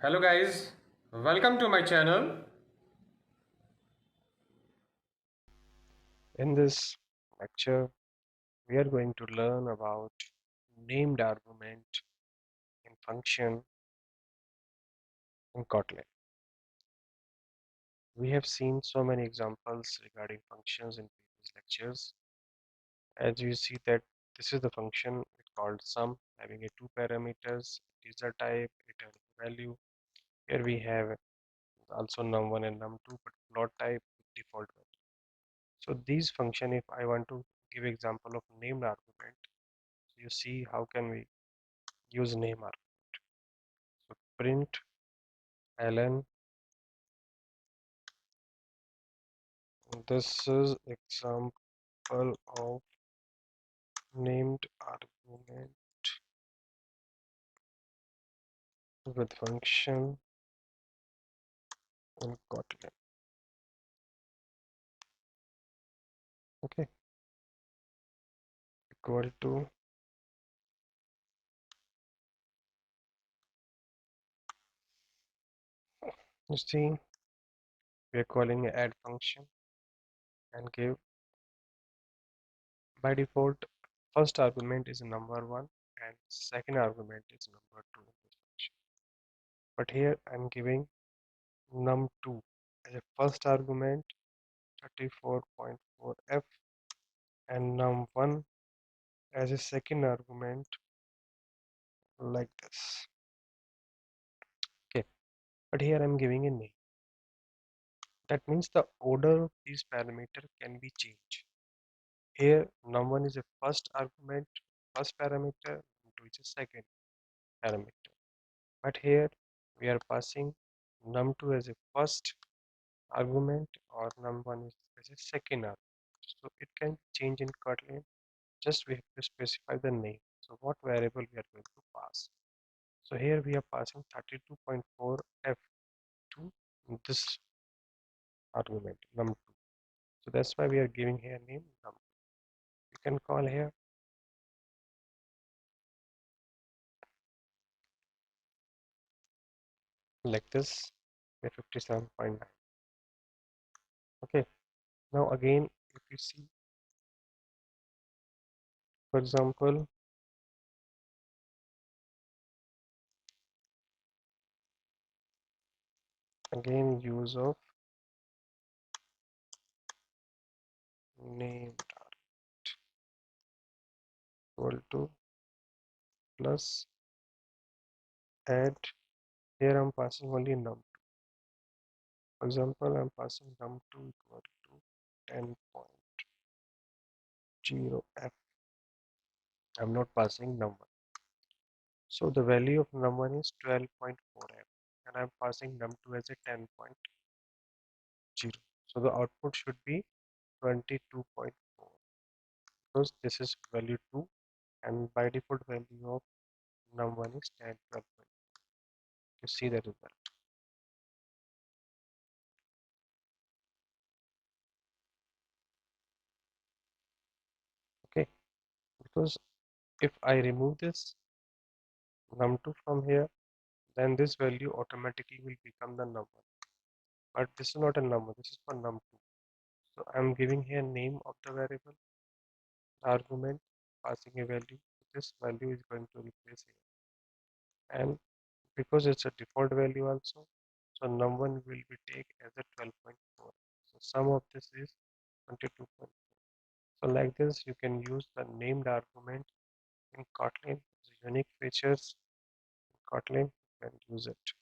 Hello guys, welcome to my channel. In this lecture, we are going to learn about named argument in function in Kotlin. We have seen so many examples regarding functions in previous lectures. As you see that this is the function it called sum, having a two parameters, integer type, return value. Here we have also num1 and num2, but float type with default value. So these function, if I want to give example of named argument, so you see how can we use name argument. So print ln, this is example of named argument with function in Kotlin. Okay, equal to you see we are calling a add function and give by default first argument is number one and second argument is number two in this function. But here I'm giving num2 as a first argument 34.4f and num1 as a second argument like this. Okay, but here I'm giving a name. That means the order of these parameters can be changed. Here num1 is a first argument, first parameter, num2 is a second parameter. But here we are passing num2 as a first argument or num1 is as a second argument. So it can change in Kotlin. Just we have to specify the name. So what variable we are going to pass. So here we are passing 32.4f to this argument num2. So that's why we are giving here name num. You can call here like this by 57.9. Okay, now again if you see, for example, again use of name equal to plus add. Here I'm passing only num. For example, I'm passing num2 equal to 10.0f. I'm not passing num1. So the value of num1 is 12.4f and I'm passing num2 as a 10.0. So the output should be 22.4 because this is value 2 and by default value of num1 is 10, 12. You see the result. Okay, because if I remove this num2 from here, then this value automatically will become the number. But this is not a number, this is for num2. So I'm giving here name of the variable, argument, passing a value. This value is going to replace here. And because it's a default value also, so num1 will be taken as a 12.4. So sum of this is 22.4. So like this, you can use the named argument in Kotlin. It's unique features in Kotlin, you can use it.